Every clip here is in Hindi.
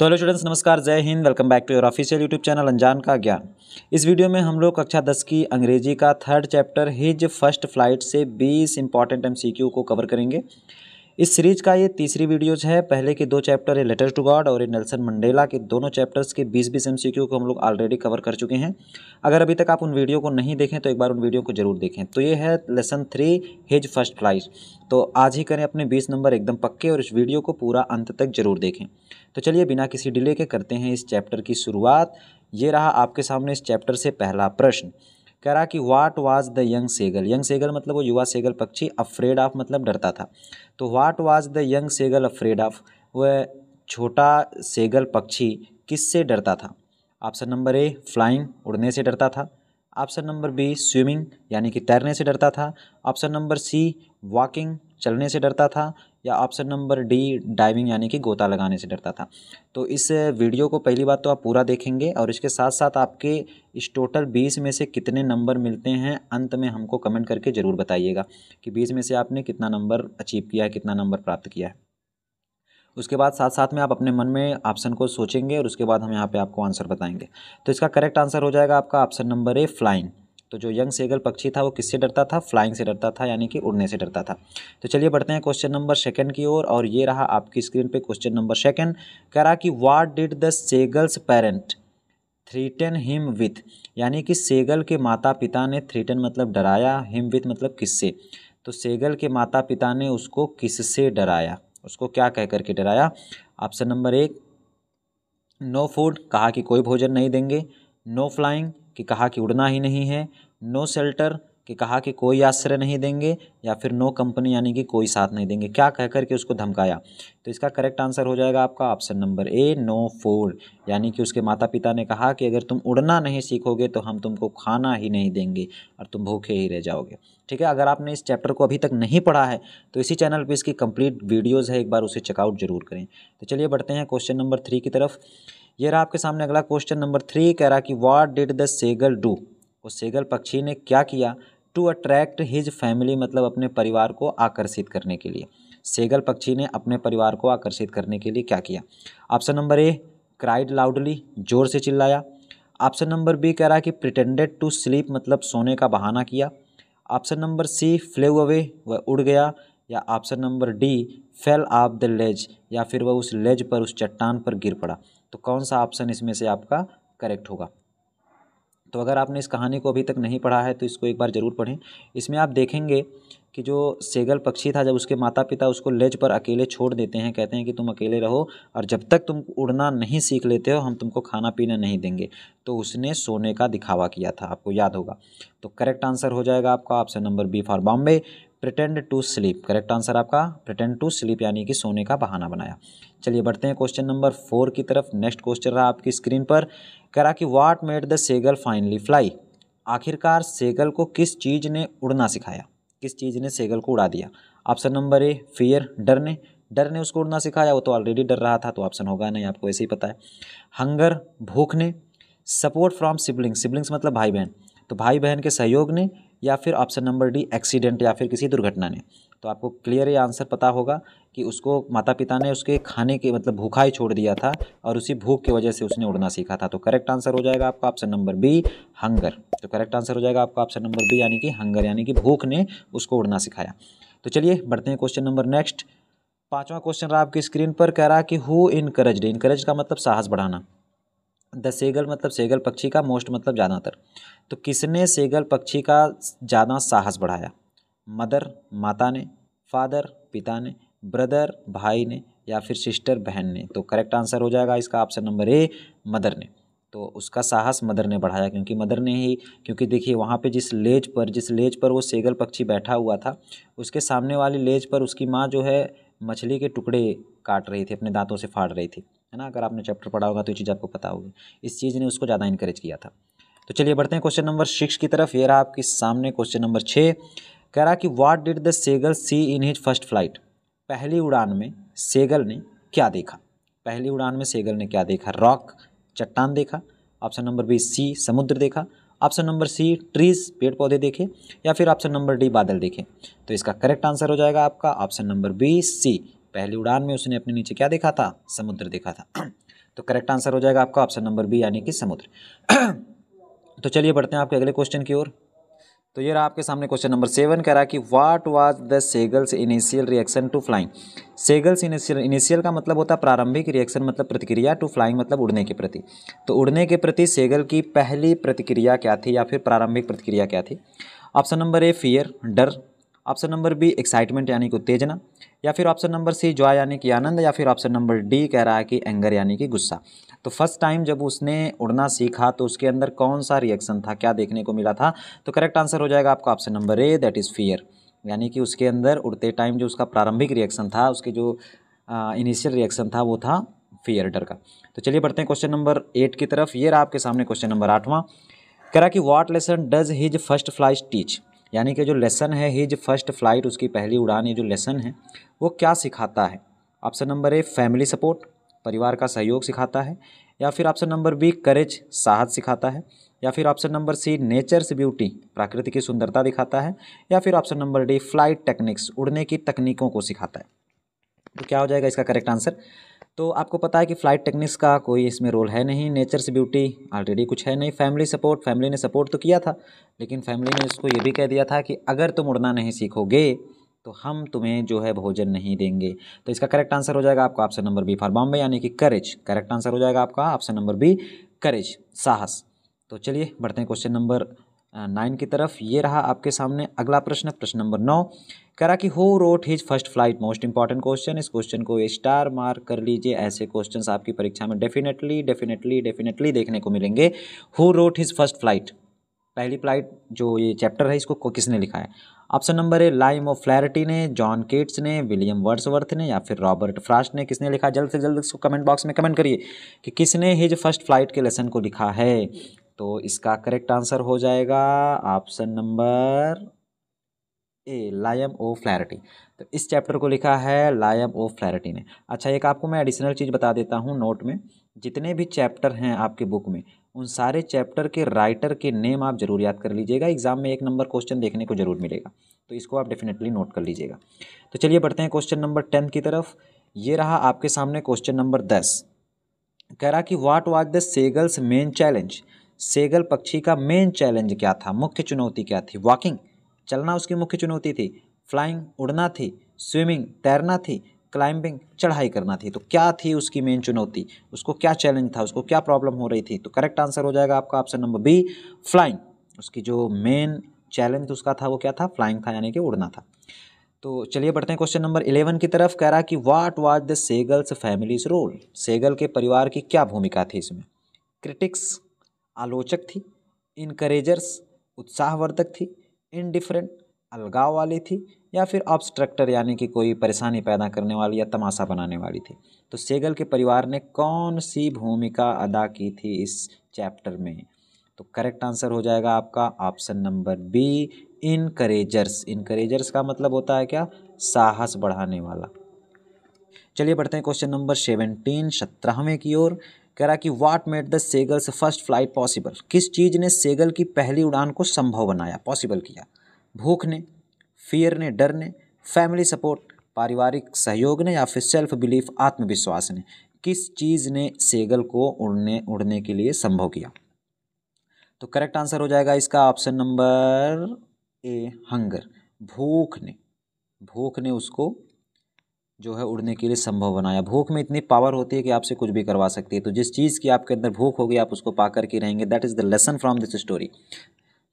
तो हेलो स्टूडेंट्स, नमस्कार, जय हिंद। Welcome back to your official YouTube channel Anjaan ka ज्ञान। इस वीडियो में हम लोग कक्षा 10 की अंग्रेजी का third chapter his first flight से 20 इंपॉर्टेंट एमसीक्यू को कवर करेंगे। इस सीरीज का ये तीसरी वीडियोज है। पहले के दो चैप्टर है लेटर्स टू गॉड और नेल्सन मंडेला के दोनों चैप्टर्स के 20-20 एमसीक्यू को हम लोग ऑलरेडी कवर कर चुके हैं। अगर अभी तक आप उन वीडियो को नहीं देखें तो एक बार उन वीडियो को जरूर देखें। तो ये है लेसन 3 हिज फर्स्ट फ्लाइट। तो आज ही करें अपने 20 नंबर एकदम पक्के और इस वीडियो को पूरा अंत तक जरूर देखें। तो चलिए बिना किसी डिले के करते हैं इस चैप्टर की शुरुआत। ये रहा आपके सामने इस चैप्टर से पहला प्रश्न। कह रहा कि what was the young seagull. Young seagull मतलब वो युवा सेगल पक्षी, अफ्रेड ऑफ मतलब डरता था। तो what was the young seagull afraid of, वह छोटा सेगल पक्षी किससे डरता था। ऑप्शन नंबर ए फ्लाइंग, उड़ने से डरता था। ऑप्शन नंबर बी स्विमिंग यानी कि तैरने से डरता था। ऑप्शन नंबर सी वॉकिंग, चलने से डरता था। या ऑप्शन नंबर डी डाइविंग यानी कि गोता लगाने से डरता था। तो इस वीडियो को पहली बात तो आप पूरा देखेंगे और इसके साथ साथ आपके इस टोटल 20 में से कितने नंबर मिलते हैं अंत में हमको कमेंट करके ज़रूर बताइएगा कि 20 में से आपने कितना नंबर अचीव किया है, कितना नंबर प्राप्त किया है। उसके बाद साथ साथ में आप अपने मन में ऑप्शन को सोचेंगे और उसके बाद हम यहाँ पे आपको आंसर बताएंगे। तो इसका करेक्ट आंसर हो जाएगा आपका ऑप्शन नंबर ए फ्लाइंग। तो जो यंग सेगल पक्षी था वो किससे डरता था, फ्लाइंग से डरता था यानी कि उड़ने से डरता था। तो चलिए बढ़ते हैं क्वेश्चन नंबर सेकंड की ओर और ये रहा आपकी स्क्रीन पे क्वेश्चन नंबर सेकंड। कह रहा कि what did the seagull's parent threaten him with, यानी कि सेगल के माता पिता ने, थ्रीटन मतलब डराया, हिम विथ मतलब किससे। तो सेगल के माता पिता ने उसको किससे डराया, उसको क्या कह करके डराया। ऑप्शन नंबर एक नो फूड, कहा कि कोई भोजन नहीं देंगे। नो फ्लाइंग, कि कहा कि उड़ना ही नहीं है। नो शेल्टर, कि कहा कि कोई आश्रय नहीं देंगे। या फिर नो कंपनी यानी कि कोई साथ नहीं देंगे, क्या कह करके उसको धमकाया। तो इसका करेक्ट आंसर हो जाएगा आपका option number A no food, यानी कि उसके माता पिता ने कहा कि अगर तुम उड़ना नहीं सीखोगे तो हम तुमको खाना ही नहीं देंगे और तुम भूखे ही रह जाओगे। ठीक है, अगर आपने इस चैप्टर को अभी तक नहीं पढ़ा है तो इसी चैनल पे इसकी कंप्लीट वीडियोज़ है, एक बार उसे चेकआउट जरूर करें। तो चलिए बढ़ते हैं क्वेश्चन नंबर 3 की तरफ। ये रहा आपके सामने अगला क्वेश्चन नंबर 3। कह रहा कि what did the seagull do, उस सेगल पक्षी ने क्या किया टू अट्रैक्ट हिज फैमिली, मतलब अपने परिवार को आकर्षित करने के लिए। सेगल पक्षी ने अपने परिवार को आकर्षित करने के लिए क्या किया। ऑप्शन नंबर ए क्राइड लाउडली, जोर से चिल्लाया। ऑप्शन नंबर बी कह रहा कि प्रिटेंडेड टू स्लीप, मतलब सोने का बहाना किया। ऑप्शन नंबर सी फ्लेव अवे, वह उड़ गया। या option number D fell off the ledge, या फिर वह उस लेज पर, उस चट्टान पर गिर पड़ा। तो कौन सा ऑप्शन इसमें से आपका करेक्ट होगा। तो अगर आपने इस कहानी को अभी तक नहीं पढ़ा है तो इसको एक बार ज़रूर पढ़ें। इसमें आप देखेंगे कि जो सेगल पक्षी था, जब उसके माता पिता उसको लेज पर अकेले छोड़ देते हैं, कहते हैं कि तुम अकेले रहो और जब तक तुम उड़ना नहीं सीख लेते हो हम तुमको खाना पीना नहीं देंगे, तो उसने सोने का दिखावा किया था, आपको याद होगा। तो करेक्ट आंसर हो जाएगा आपका option number B for Bombay, pretend to sleep. Correct answer आपका प्रिटेंड टू स्लीप यानी कि सोने का बहाना बनाया। चलिए बढ़ते हैं क्वेश्चन नंबर 4 की तरफ। नेक्स्ट क्वेश्चन रहा आपकी स्क्रीन पर। कह रहा कि what made the seagull finally fly, आखिरकार सेगल को किस चीज़ ने उड़ना सिखाया, किस चीज़ ने सेगल को उड़ा दिया। ऑप्शन नंबर ए फियर, डर ने उसको उड़ना सिखाया, वो तो ऑलरेडी डर रहा था तो ऑप्शन होगा नहीं, आपको ऐसे ही पता है। हंगर, भूख ने। सपोर्ट फ्रॉम सिबलिंग्स, सिबलिंग्स मतलब भाई बहन, तो भाई बहन के सहयोग ने। या फिर ऑप्शन नंबर डी एक्सीडेंट, या फिर किसी दुर्घटना ने। तो आपको क्लियर ये आंसर पता होगा कि उसको माता पिता ने उसके खाने के मतलब भूखा ही छोड़ दिया था और उसी भूख की वजह से उसने उड़ना सीखा था। तो करेक्ट आंसर हो जाएगा आपका ऑप्शन नंबर बी हंगर। तो करेक्ट आंसर हो जाएगा आपका ऑप्शन नंबर बी यानी कि हंगर, यानी कि भूख ने उसको उड़ना सिखाया। तो चलिए बढ़ते हैं क्वेश्चन नंबर नेक्स्ट। 5वां क्वेश्चन रहा आपकी स्क्रीन पर। कह रहा कि हु इनकरेज्ड, इनकरेज का मतलब साहस बढ़ाना। द सेगल मतलब सेगल पक्षी का, मोस्ट मतलब ज़्यादातर। तो किसने सेगल पक्षी का ज़्यादा साहस बढ़ाया। मदर माता ने, फादर पिता ने, ब्रदर भाई ने, या फिर सिस्टर बहन ने। तो करेक्ट आंसर हो जाएगा इसका ऑप्शन नंबर ए मदर ने। तो उसका साहस मदर ने बढ़ाया, क्योंकि मदर ने ही, क्योंकि देखिए वहाँ पे जिस लेज पर वो सेगल पक्षी बैठा हुआ था, उसके सामने वाली लेज पर उसकी माँ जो है मछली के टुकड़े काट रही थी, अपने दांतों से फाड़ रही थी, है ना। अगर आपने चैप्टर पढ़ा होगा तो ये चीज़ आपको पता होगी। इस चीज़ ने उसको ज़्यादा इनकरेज किया था। तो चलिए बढ़ते हैं क्वेश्चन नंबर 6 की तरफ। ये रहा आपके सामने क्वेश्चन नंबर 6। कह रहा कि what did the seagull see in his first flight, पहली उड़ान में सेगल ने क्या देखा। पहली उड़ान में सेगल ने क्या देखा। रॉक, चट्टान देखा। ऑप्शन नंबर बी सी समुद्र देखा। ऑप्शन नंबर सी ट्रीज, पेड़ पौधे देखे। या फिर ऑप्शन नंबर डी बादल देखे। तो इसका करेक्ट आंसर हो जाएगा आपका ऑप्शन नंबर बी सी, पहली उड़ान में उसने अपने नीचे क्या देखा था, समुद्र देखा था। तो करेक्ट आंसर हो जाएगा आपका ऑप्शन नंबर बी यानी कि समुद्र। तो चलिए बढ़ते हैं आपके अगले क्वेश्चन की ओर। तो ये रहा आपके सामने क्वेश्चन नंबर 7, कह रहा कि what was the seagull's initial reaction to flying. Seagull's initial का मतलब होता है प्रारंभिक, रिएक्शन मतलब प्रतिक्रिया, टू फ्लाइंग मतलब उड़ने के प्रति। तो उड़ने के प्रति सेगल की पहली प्रतिक्रिया क्या थी या फिर प्रारंभिक प्रतिक्रिया क्या थी? ऑप्शन नंबर ए फियर, डर, ऑप्शन नंबर बी एक्साइटमेंट यानी कि उत्तेजना, या फिर ऑप्शन नंबर सी जॉय यानी कि आनंद, या फिर ऑप्शन नंबर डी कह रहा है कि एंगर यानी कि गुस्सा। तो फर्स्ट टाइम जब उसने उड़ना सीखा तो उसके अंदर कौन सा रिएक्शन था, क्या देखने को मिला था? तो करेक्ट आंसर हो जाएगा आपका option number A, that is fear. यानी कि उसके अंदर उड़ते टाइम जो उसका प्रारंभिक रिएक्शन था, उसके जो इनिशियल रिएक्शन था वो था फियर, डर का। तो चलिए बढ़ते हैं क्वेश्चन नंबर 8 की तरफ। ये रहा आपके सामने क्वेश्चन नंबर 8वां, कह रहा कि what lesson does his first flight teach. यानी कि जो लेसन है हिज फर्स्ट फ्लाइट, उसकी पहली उड़ान, ये जो लेसन है वो क्या सिखाता है? Option number a family support, परिवार का सहयोग सिखाता है, या फिर ऑप्शन नंबर बी करेज, साहस सिखाता है, या फिर option number C nature's beauty, प्रकृति की सुंदरता दिखाता है, या फिर option number D flight techniques, उड़ने की तकनीकों को सिखाता है। तो क्या हो जाएगा इसका करेक्ट आंसर? तो आपको पता है कि फ्लाइट टेक्निक्स का कोई इसमें रोल है नहीं, नेचर्स ब्यूटी ऑलरेडी कुछ है नहीं, फैमिली सपोर्ट, फैमिली ने सपोर्ट तो किया था लेकिन फैमिली ने इसको ये भी कह दिया था कि अगर तुम उड़ना नहीं सीखोगे तो हम तुम्हें जो है भोजन नहीं देंगे। तो इसका करेक्ट आंसर हो जाएगा आपका option number B for Bombay यानी कि करेज। करेक्ट आंसर हो जाएगा आपका ऑप्शन नंबर बी करेज, साहस। तो चलिए बढ़ते हैं क्वेश्चन नंबर 9 की तरफ। ये रहा आपके सामने अगला प्रश्न, प्रश्न नंबर 9, कह रहा कि who wrote his first flight. Most important question, इस क्वेश्चन को स्टार मार्क कर लीजिए। ऐसे क्वेश्चंस आपकी परीक्षा में डेफिनेटली देखने को मिलेंगे। Who wrote his first flight, पहली फ्लाइट जो ये चैप्टर है इसको किसने लिखा है? Option number A Liam O'Flaherty ने, जॉन केट्स ने, विलियम वर्ड्सवर्थ ने, या फिर रॉबर्ट फ्रॉस्ट ने। किसने लिखा? जल्द से जल्द इसको कमेंट बॉक्स में कमेंट करिए कि किसने हिज फर्स्ट फ्लाइट के लेसन को लिखा है। तो इसका करेक्ट आंसर हो जाएगा ऑप्शन नंबर ए लायम ओ फ्लैरिटी। तो इस चैप्टर को लिखा है लायम ओ फ्लैरिटी ने। अच्छा, एक आपको मैं एडिशनल चीज़ बता देता हूँ नोट में, जितने भी चैप्टर हैं आपके बुक में उन सारे चैप्टर के राइटर के नेम आप जरूर याद कर लीजिएगा। एग्जाम में 1 नंबर क्वेश्चन देखने को जरूर मिलेगा, तो इसको आप डेफिनेटली नोट कर लीजिएगा। तो चलिए बढ़ते हैं क्वेश्चन नंबर 10 की तरफ। ये रहा आपके सामने क्वेश्चन नंबर 10, कह रहा कि what was the seagull's main challenge. Seagull पक्षी का मेन चैलेंज क्या था, मुख्य चुनौती क्या थी? वॉकिंग, चलना उसकी मुख्य चुनौती थी, फ्लाइंग, उड़ना थी, स्विमिंग, तैरना थी, क्लाइंबिंग, चढ़ाई करना थी। तो क्या थी उसकी मेन चुनौती, उसको क्या चैलेंज था, उसको क्या प्रॉब्लम हो रही थी? तो करेक्ट आंसर हो जाएगा आपका ऑप्शन नंबर बी फ्लाइंग। उसकी जो मेन चैलेंज उसका था वो क्या था? फ्लाइंग था, यानी कि उड़ना था। तो चलिए बढ़ते हैं क्वेश्चन नंबर 11 की तरफ। कह रहा कि what was the seagull's family's role. Seagull के परिवार की क्या भूमिका थी इसमें? क्रिटिक्स, आलोचक थी, इनकरेजर्स, उत्साहवर्धक थी, इनडिफरेंट, अलगाव वाली थी, या फिर ऑब्स्ट्रक्टर यानी कि कोई परेशानी पैदा करने वाली या तमाशा बनाने वाली थी। तो सेगल के परिवार ने कौन सी भूमिका अदा की थी इस चैप्टर में? तो करेक्ट आंसर हो जाएगा आपका ऑप्शन नंबर बी इनकरेजर्स। इनकरेजर्स का मतलब होता है क्या? साहस बढ़ाने वाला। चलिए बढ़ते हैं क्वेश्चन नंबर 17, 17वें की ओर। कह रहा कि what made the seagull's first flight possible. किस चीज़ ने सेगल की पहली उड़ान को संभव बनाया, पॉसिबल किया? भूख ने, फियर ने, डर ने, फैमिली सपोर्ट, पारिवारिक सहयोग ने, या फिर सेल्फ बिलीफ, आत्मविश्वास ने। किस चीज़ ने सेगल को उड़ने के लिए संभव किया? तो करेक्ट आंसर हो जाएगा इसका ऑप्शन नंबर ए हंगर। भूख ने, भूख ने उसको जो है उड़ने के लिए संभव बनाया। भूख में इतनी पावर होती है कि आपसे कुछ भी करवा सकती है। तो जिस चीज़ की आपके अंदर भूख होगी आप उसको पा करके रहेंगे। That is the lesson from this story.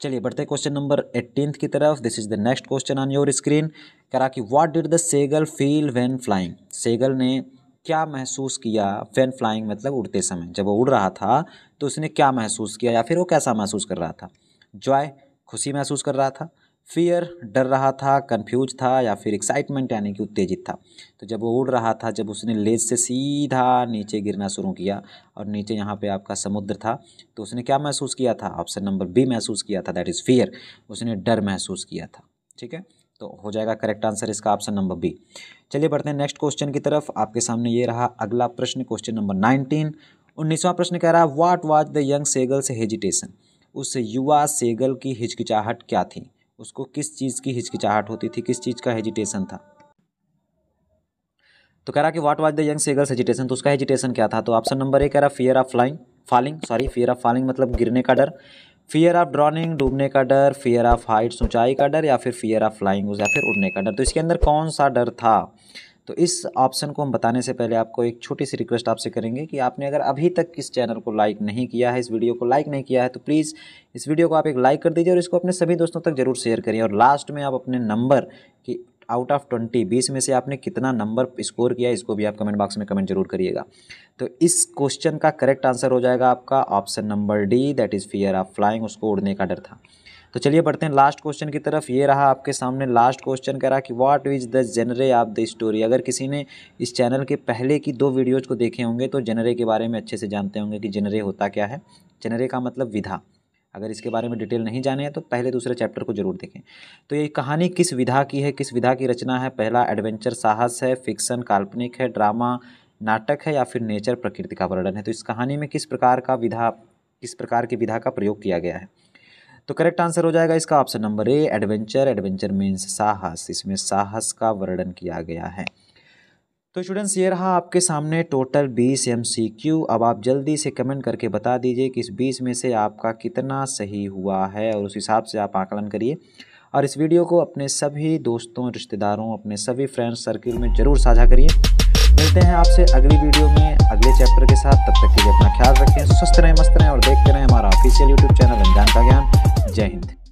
चलिए बढ़ते हैं क्वेश्चन नंबर 18 की तरफ। This is the next question on your screen. करा कि what did the seagull feel when flying. Seagull ने क्या महसूस किया व्हेन फ्लाइंग, मतलब उड़ते समय। जब वो उड़ रहा था तो उसने क्या महसूस किया या फिर वो कैसा महसूस कर रहा था? जॉय, खुशी महसूस कर रहा था, फियर, डर रहा था, कंफ्यूज था, या फिर एक्साइटमेंट यानी कि उत्तेजित था। तो जब वो उड़ रहा था, जब उसने लेज से सीधा नीचे गिरना शुरू किया और नीचे यहाँ पे आपका समुद्र था, तो उसने क्या महसूस किया था? ऑप्शन नंबर बी महसूस किया था, दैट इज़ फियर। उसने डर महसूस किया था। ठीक है, तो हो जाएगा करेक्ट आंसर इसका ऑप्शन नंबर बी। चलिए बढ़ते हैं नेक्स्ट क्वेश्चन की तरफ। आपके सामने ये रहा अगला प्रश्न, क्वेश्चन नंबर 19, 19वां प्रश्न कह रहा है what was the young seagull's hesitation. उस युवा सेगल की हिचकिचाहट क्या थी? उसको किस चीज़ की हिचकिचाहट होती थी, किस चीज़ का हेजिटेशन था? तो कह रहा कि what was the young seagulls hesitation, तो उसका हेजिटेशन क्या था। तो ऑप्शन नंबर ए कह रहा fear of fear of falling मतलब गिरने का डर, फियर ऑफ ड्रॉनिंग डूबने का डर, फियर ऑफ हाइट्स ऊंचाई का डर, या फिर फियर ऑफ फ्लाइंग या फिर उड़ने का डर। तो इसके अंदर कौन सा डर था। तो इस ऑप्शन को हम बताने से पहले आपको एक छोटी सी रिक्वेस्ट आपसे करेंगे कि आपने अगर अभी तक इस चैनल को लाइक नहीं किया है, इस वीडियो को लाइक नहीं किया है, तो प्लीज़ इस वीडियो को आप एक लाइक कर दीजिए और इसको अपने सभी दोस्तों तक जरूर शेयर करिए। और लास्ट में आप अपने नंबर की आउट ऑफ 20 में से आपने कितना नंबर स्कोर किया इसको भी आप कमेंट बॉक्स में कमेंट जरूर करिएगा। तो इस क्वेश्चन का करेक्ट आंसर हो जाएगा आपका option number D, that is fear of flying, उसको उड़ने का डर था। तो चलिए बढ़ते हैं लास्ट क्वेश्चन की तरफ। ये रहा आपके सामने लास्ट क्वेश्चन, कह रहा कि what is the genre of the story. अगर किसी ने इस चैनल के पहले की 2 वीडियोज़ को देखे होंगे तो जेनरे के बारे में अच्छे से जानते होंगे कि जेनरे होता क्या है। जेनरे का मतलब विधा। अगर इसके बारे में डिटेल नहीं जाने हैं तो पहले दूसरे चैप्टर को जरूर देखें। तो ये कहानी किस विधा की है, किस विधा की रचना है। पहला एडवेंचर साहस है, फिक्शन काल्पनिक है, ड्रामा नाटक है, या फिर नेचर प्रकृति का वर्णन है। तो इस कहानी में किस प्रकार की विधा का प्रयोग किया गया है। तो करेक्ट आंसर हो जाएगा इसका ऑप्शन नंबर ए, एडवेंचर। एडवेंचर मीन्स साहस, इसमें साहस का वर्णन किया गया है। तो स्टूडेंट्स ये रहा आपके सामने टोटल 20 MCQ। अब आप जल्दी से कमेंट करके बता दीजिए कि इस 20 में से आपका कितना सही हुआ है और उस हिसाब से आप आकलन करिए। और इस वीडियो को अपने सभी दोस्तों, रिश्तेदारों, अपने सभी फ्रेंड्स सर्किल में ज़रूर साझा करिए। मिलते हैं आपसे अगली वीडियो में अगले चैप्टर के साथ। तब तक के लिए अपना ख्याल रखें, स्वस्थ रहें, मस्त रहें और देखते रहें हमारा official YouTube channel Anjaan ka ज्ञान। जय हिंद।